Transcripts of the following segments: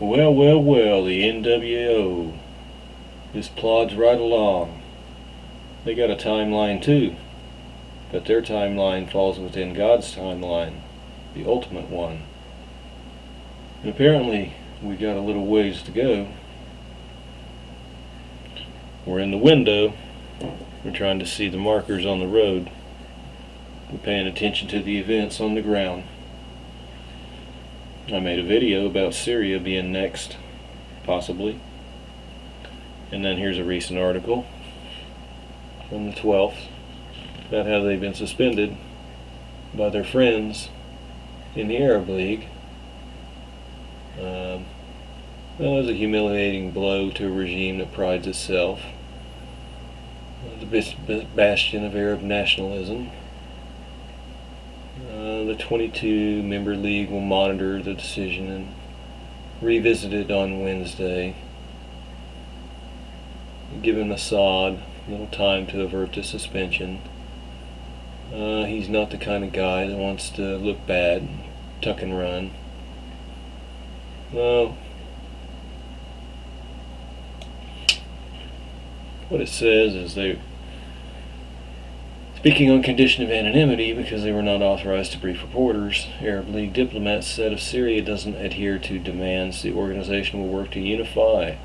Well, the NWO just plods right along. They got a timeline too, but their timeline falls within God's timeline, the ultimate one. And apparently, we got a little ways to go. We're in the window. We're trying to see the markers on the road. We're paying attention to the events on the ground. I made a video about Syria being next, possibly. And then here's a recent article from the 12th about how they've been suspended by their friends in the Arab League. It was a humiliating blow to a regime that prides itself the bastion of Arab nationalism. The 22-member league will monitor the decision and revisit it on Wednesday, giving Assad a little time to avert the suspension. He's not the kind of guy that wants to look bad, tuck and run. No. What it says is they speaking on condition of anonymity because they were not authorized to brief reporters. Arab League diplomats said if Syria doesn't adhere to demands, the organization will work to unify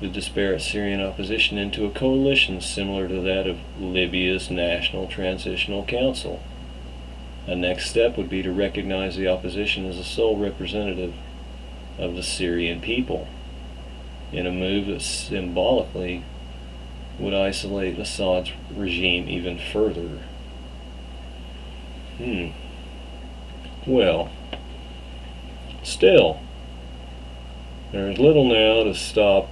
the disparate Syrian opposition into a coalition similar to that of Libya's National Transitional Council. A next step would be to recognize the opposition as the sole representative of the Syrian people, in a move that symbolically would isolate Assad's regime even further. Well, still, there's little now to stop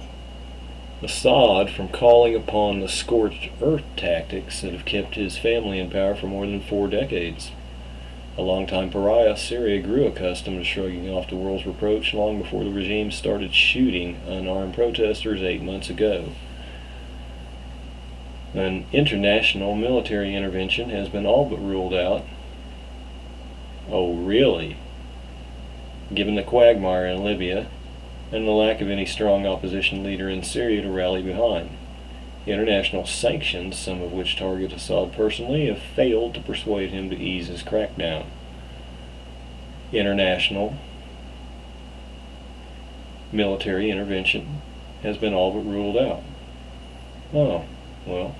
Assad from calling upon the scorched earth tactics that have kept his family in power for more than 4 decades. A longtime pariah, Syria grew accustomed to shrugging off the world's reproach long before the regime started shooting unarmed protesters 8 months ago. An international military intervention has been all but ruled out. Oh, really? Given the quagmire in Libya and the lack of any strong opposition leader in Syria to rally behind. International sanctions, some of which target Assad personally, have failed to persuade him to ease his crackdown. International military intervention has been all but ruled out. Oh, well.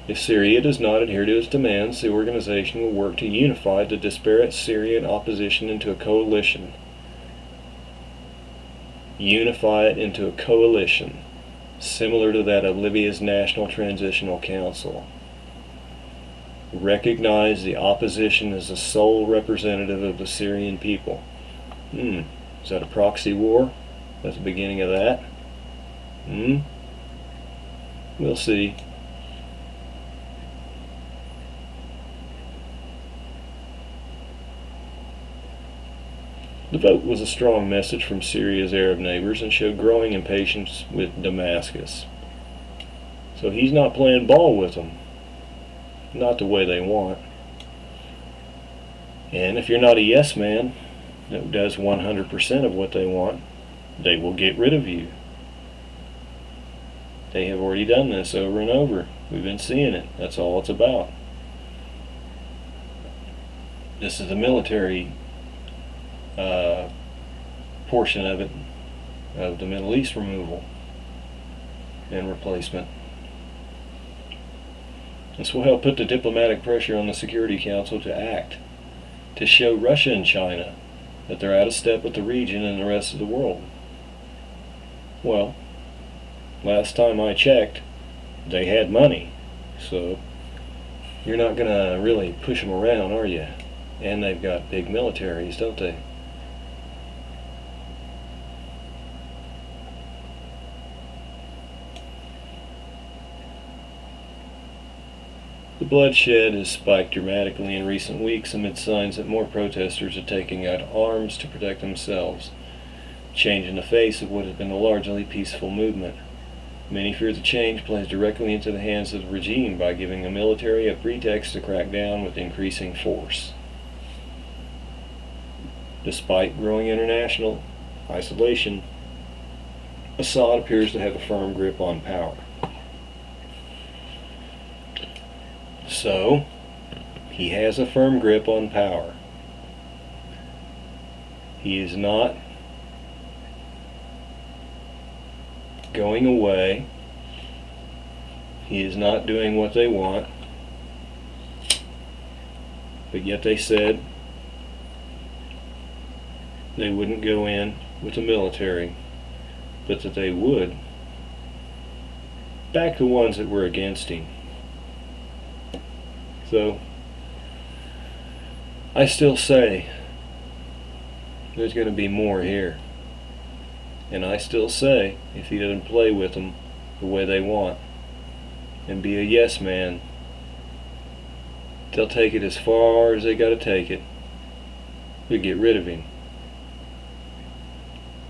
If Syria does not adhere to its demands, the organization will work to unify the disparate Syrian opposition into a coalition. Unify it into a coalition similar to that of Libya's National Transitional Council. Recognize the opposition as the sole representative of the Syrian people. Is that a proxy war? That's the beginning of that? We'll see. The vote was a strong message from Syria's Arab neighbors and showed growing impatience with Damascus. So he's not playing ball with them. Not the way they want. And if you're not a yes man that does 100% of what they want, they will get rid of you. They have already done this over and over. We've been seeing it. That's all it's about. This is the military portion of it, of the Middle East removal and replacement. This will help put the diplomatic pressure on the Security Council to act, to show Russia and China that they're out of step with the region and the rest of the world. Well, last time I checked, they had money, so you're not going to really push them around, are you? And they've got big militaries, don't they? The bloodshed has spiked dramatically in recent weeks amid signs that more protesters are taking out arms to protect themselves, changing the face of what has been a largely peaceful movement. Many fear the change plays directly into the hands of the regime by giving the military a pretext to crack down with increasing force. Despite growing international isolation, Assad appears to have a firm grip on power. So, he has a firm grip on power. He is not going away. He is not doing what they want. But yet they said they wouldn't go in with the military, but that they would back the ones that were against him. So, I still say there's going to be more here. And I still say, if he doesn't play with them the way they want and be a yes man, they'll take it as far as they got to take it to get rid of him.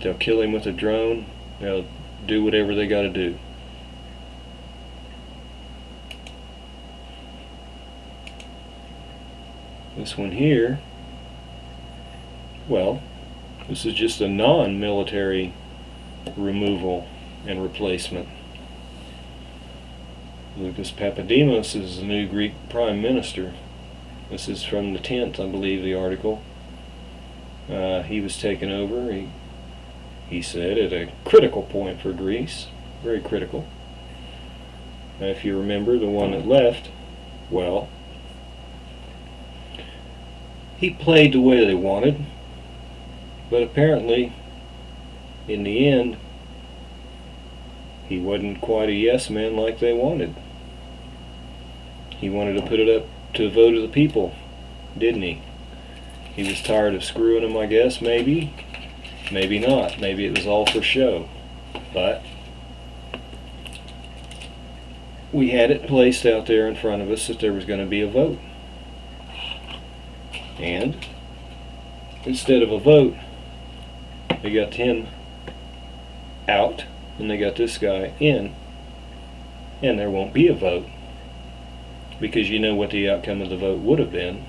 They'll kill him with a drone. They'll do whatever they got to do. This one here, well, this is just a non-military removal and replacement. Lucas Papademos is the new Greek Prime Minister. This is from the 10th, I believe, the article. He was taken over, he said, at a critical point for Greece. Very critical. If you remember, the one that left, well, he played the way they wanted, but apparently, in the end, he wasn't quite a yes man like they wanted. He wanted to put it up to a vote of the people, didn't he? He was tired of screwing them, I guess, maybe. Maybe not. Maybe it was all for show. But we had it placed out there in front of us that there was going to be a vote. And instead of a vote, they got him out and they got this guy in, and there won't be a vote, because you know what the outcome of the vote would have been.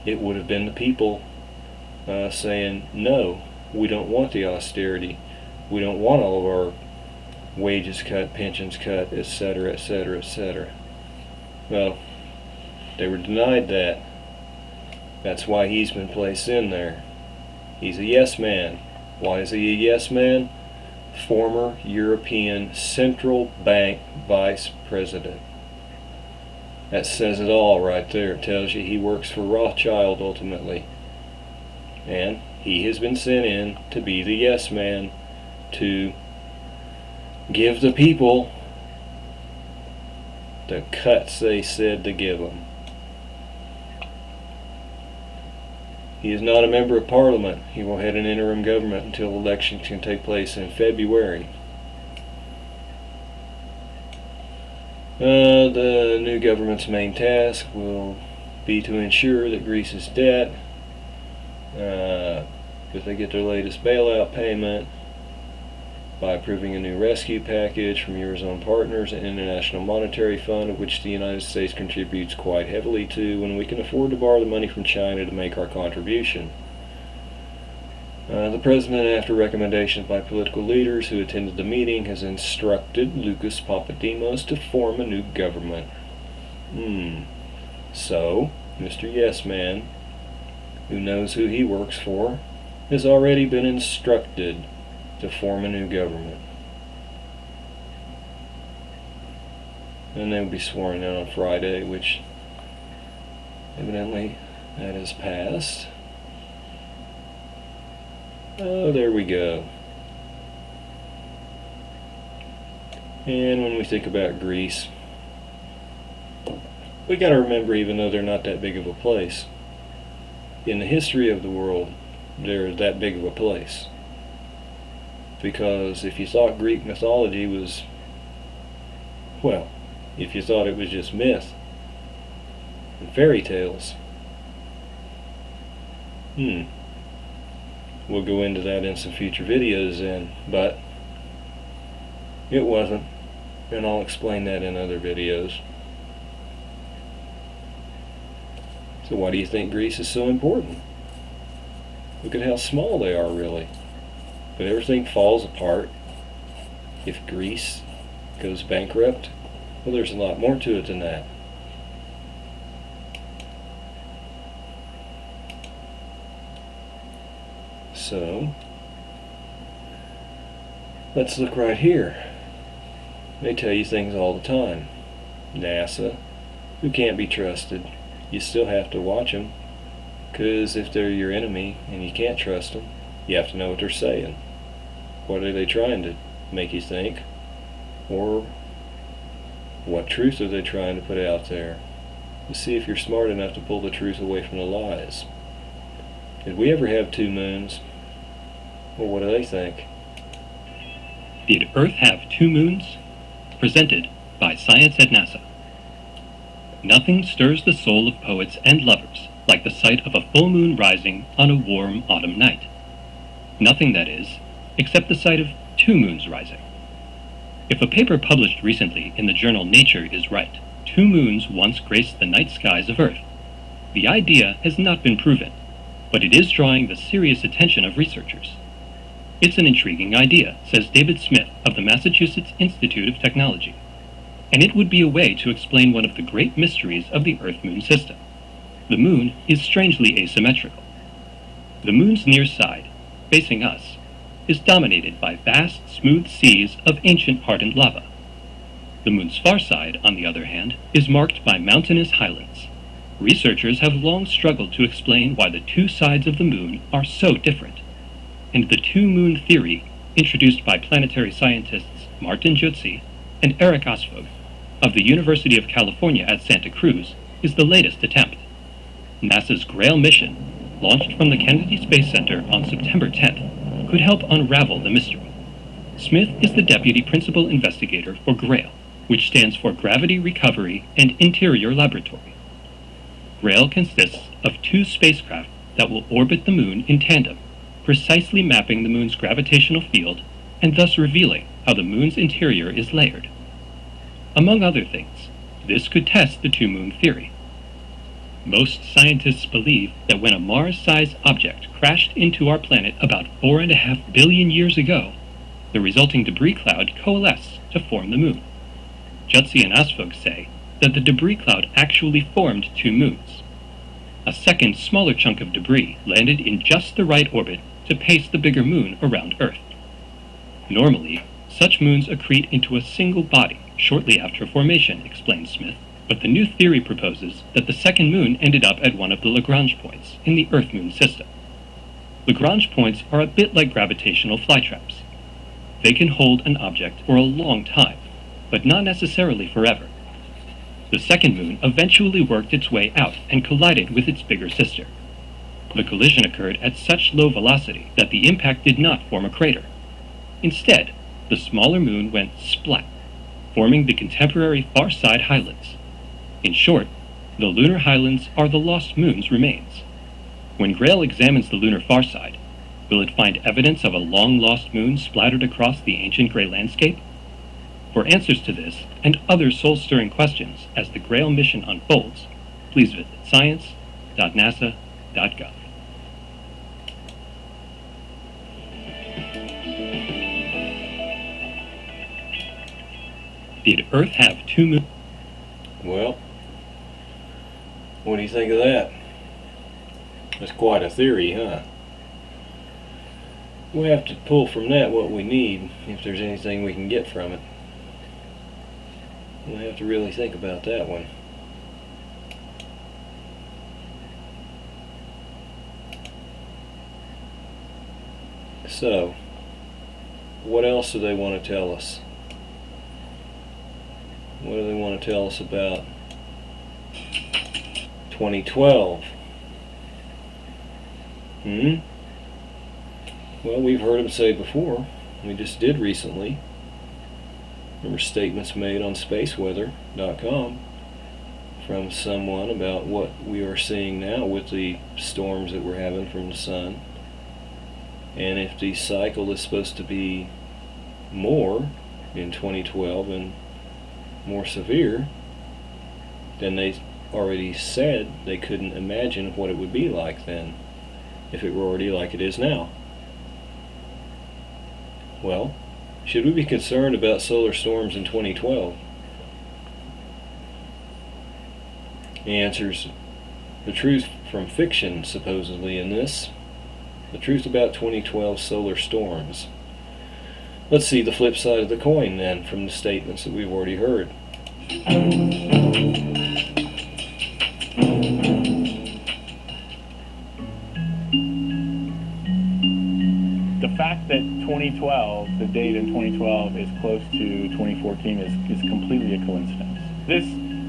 It would have been the people saying, no, we don't want the austerity, we don't want all of our wages cut, pensions cut, etc., etc., etc. Well, they were denied that. That's why he's been placed in there. He's a yes man. Why is he a yes man? Former European Central Bank Vice President. That says it all right there. It tells you he works for Rothschild ultimately. And he has been sent in to be the yes man, to give the people the cuts they said to give them. He is not a member of Parliament. He will head an interim government until elections can take place in February. The new government's main task will be to ensure that Greece's debt, if they get their latest bailout payment, by approving a new rescue package from Eurozone partners and International Monetary Fund, of which the United States contributes quite heavily to, when we can afford to borrow the money from China to make our contribution. The President, after recommendations by political leaders who attended the meeting, has instructed Lucas Papademos to form a new government. So, Mr. Yes Man, who knows who he works for, has already been instructed to form a new government. And they'll be sworn in on Friday, which evidently that has passed. Oh, there we go. And when we think about Greece, we got to remember, even though they're not that big of a place, in the history of the world, they're that big of a place. Because if you thought Greek mythology was, well, if you thought it was just myth and fairy tales, we'll go into that in some future videos then, but it wasn't, and I'll explain that in other videos. So why do you think Greece is so important? Look at how small they are, really. But everything falls apart if Greece goes bankrupt. Well, there's a lot more to it than that. So, let's look right here. They tell you things all the time. NASA, who can't be trusted. You still have to watch them, because if they're your enemy and you can't trust them, you have to know what they're saying. What are they trying to make you think? Or what truth are they trying to put out there? To see if you're smart enough to pull the truth away from the lies. Did we ever have two moons? Well, what do they think? Did Earth have two moons? Presented by Science at NASA. Nothing stirs the soul of poets and lovers like the sight of a full moon rising on a warm autumn night. Nothing, that is, except the sight of two moons rising. If a paper published recently in the journal Nature is right, two moons once graced the night skies of Earth. The idea has not been proven, but it is drawing the serious attention of researchers. It's an intriguing idea, says David Smith of the Massachusetts Institute of Technology, and it would be a way to explain one of the great mysteries of the Earth-Moon system. The moon is strangely asymmetrical. The moon's near side, facing us, is dominated by vast, smooth seas of ancient hardened lava. The moon's far side, on the other hand, is marked by mountainous highlands. Researchers have long struggled to explain why the two sides of the moon are so different, and the two-moon theory, introduced by planetary scientists Martin Jutzi and Eric Osfog of the University of California at Santa Cruz, is the latest attempt. NASA's Grail mission, launched from the Kennedy Space Center on September 10th, could help unravel the mystery. Smith is the deputy principal investigator for GRAIL, which stands for Gravity Recovery and Interior Laboratory. GRAIL consists of two spacecraft that will orbit the moon in tandem, precisely mapping the moon's gravitational field and thus revealing how the moon's interior is layered. Among other things, this could test the two-moon theory. Most scientists believe that when a Mars-sized object crashed into our planet about 4.5 billion years ago, the resulting debris cloud coalesced to form the moon. Jutzi and Osfog say that the debris cloud actually formed two moons. A second, smaller chunk of debris landed in just the right orbit to pace the bigger moon around Earth. Normally, such moons accrete into a single body shortly after formation, explains Smith, but the new theory proposes that the second moon ended up at one of the Lagrange points in the Earth-Moon system. Lagrange points are a bit like gravitational flytraps. They can hold an object for a long time, but not necessarily forever. The second moon eventually worked its way out and collided with its bigger sister. The collision occurred at such low velocity that the impact did not form a crater. Instead, the smaller moon went splat, forming the contemporary far side highlands. In short, the lunar highlands are the lost moon's remains. When GRAIL examines the lunar far side, will it find evidence of a long-lost moon splattered across the ancient gray landscape? For answers to this and other soul-stirring questions as the GRAIL mission unfolds, please visit science.nasa.gov. Did Earth have two moons? Well, what do you think of that? That's quite a theory, huh? We have to pull from that what we need, if there's anything we can get from it. We'll have to really think about that one. So, what else do they want to tell us? What do they want to tell us about 2012? Well, we've heard them say before. We just did recently. There were statements made on spaceweather.com from someone about what we are seeing now with the storms that we're having from the sun. And if the cycle is supposed to be more in 2012 and more severe, then they already said they couldn't imagine what it would be like then. if it were already like it is now. Well, should we be concerned about solar storms in 2012? The answer's the truth from fiction, supposedly, in this. The truth about 2012 solar storms. Let's see the flip side of the coin, then, from the statements that we've already heard. The fact that 2012, the date in 2012, is close to 2014 is completely a coincidence. This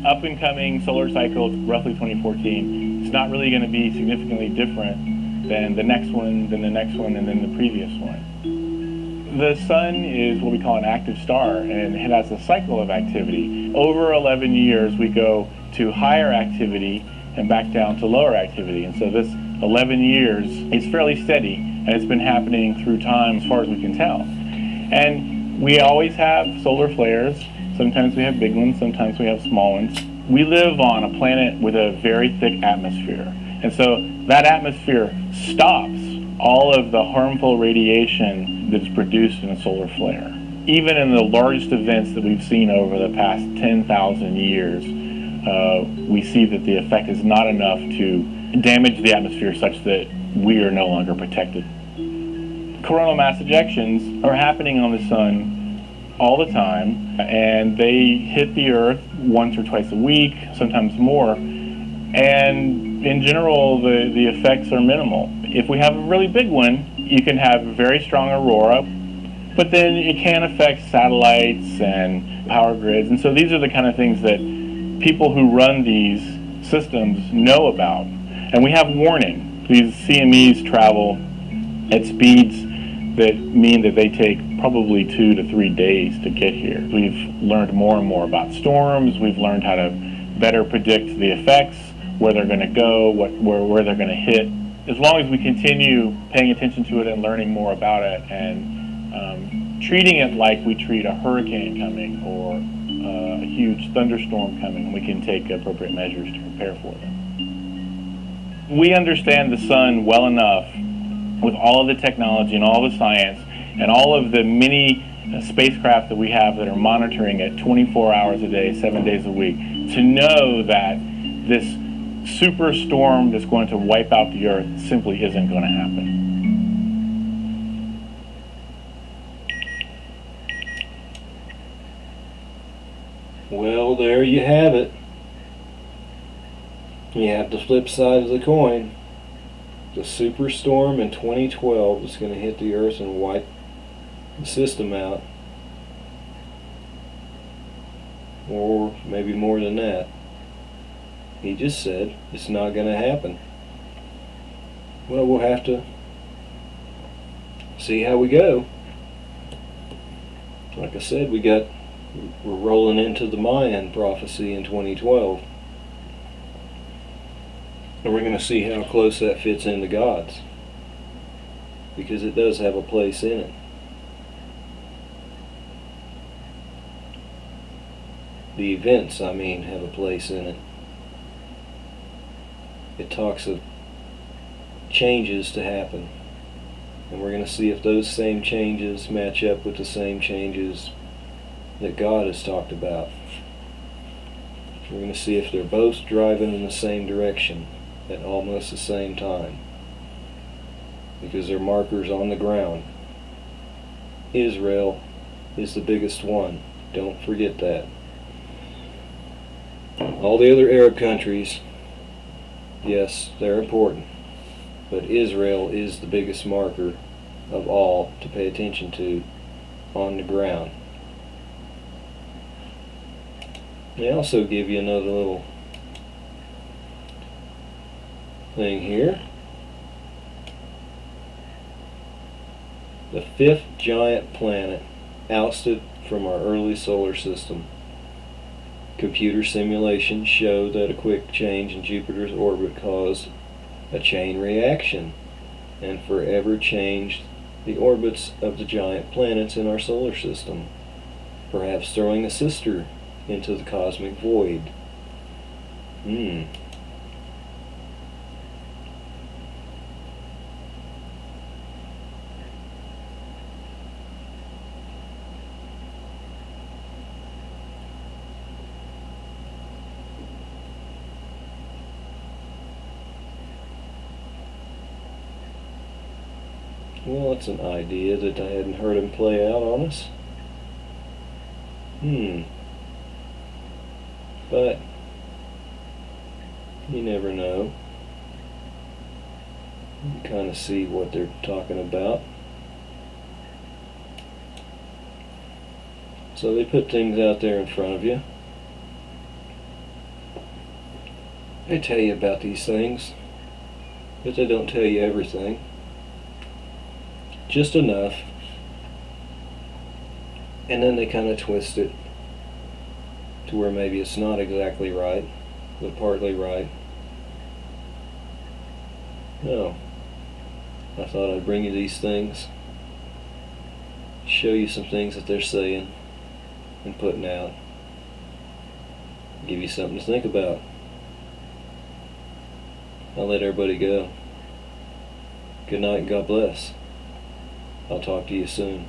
up-and-coming solar cycle, roughly 2014, is not really going to be significantly different than the next one, then the next one, and then the previous one. The sun is what we call an active star, and it has a cycle of activity. Over 11 years, we go to higher activity and back down to lower activity. And so this 11 years is fairly steady, and it's been happening through time as far as we can tell. And we always have solar flares. Sometimes we have big ones, sometimes we have small ones. We live on a planet with a very thick atmosphere. And so that atmosphere stops all of the harmful radiation that is produced in a solar flare. Even in the largest events that we've seen over the past 10,000 years, we see that the effect is not enough to damage the atmosphere such that we are no longer protected. Coronal mass ejections are happening on the sun all the time, and they hit the Earth once or twice a week, sometimes more, and in general the effects are minimal. If we have a really big one, you can have a very strong aurora, but then it can affect satellites and power grids, and so these are the kind of things that people who run these systems know about. And we have warning. These CMEs travel at speeds that mean that they take probably 2 to 3 days to get here. We've learned more and more about storms. We've learned how to better predict the effects, where they're going to go, where they're going to hit. As long as we continue paying attention to it and learning more about it and treating it like we treat a hurricane coming or a huge thunderstorm coming, we can take appropriate measures to prepare for them. We understand the sun well enough with all of the technology and all the science and all of the many spacecraft that we have that are monitoring it 24 hours a day, 7 days a week, to know that this superstorm that's going to wipe out the Earth simply isn't going to happen. Well, there you have it. You have the flip side of the coin. The superstorm in 2012 is going to hit the Earth and wipe the system out. Or maybe more than that. He just said it's not going to happen. Well, we'll have to see how we go. Like I said, we're rolling into the Mayan prophecy in 2012. And we're going to see how close that fits into God's. Because it does have a place in it. The events, have a place in it. It talks of changes to happen. And we're going to see if those same changes match up with the same changes that God has talked about. We're going to see if they're both driving in the same direction at almost the same time, because they're markers on the ground. Israel is the biggest one. Don't forget that. All the other Arab countries, yes, they're important, but Israel is the biggest marker of all to pay attention to on the ground. They also give you another little thing here. The fifth giant planet ousted from our early solar system. Computer simulations show that a quick change in Jupiter's orbit caused a chain reaction and forever changed the orbits of the giant planets in our solar system, perhaps throwing a sister into the cosmic void. Well, it's an idea that I hadn't heard him play out on us. But you never know. You kind of see what they're talking about. So they put things out there in front of you. They tell you about these things, but they don't tell you everything. Just enough. And then they kind of twist it to where maybe it's not exactly right, but partly right. No. I thought I'd bring you these things, show you some things that they're saying and putting out, give you something to think about. I'll let everybody go. Good night and God bless. I'll talk to you soon.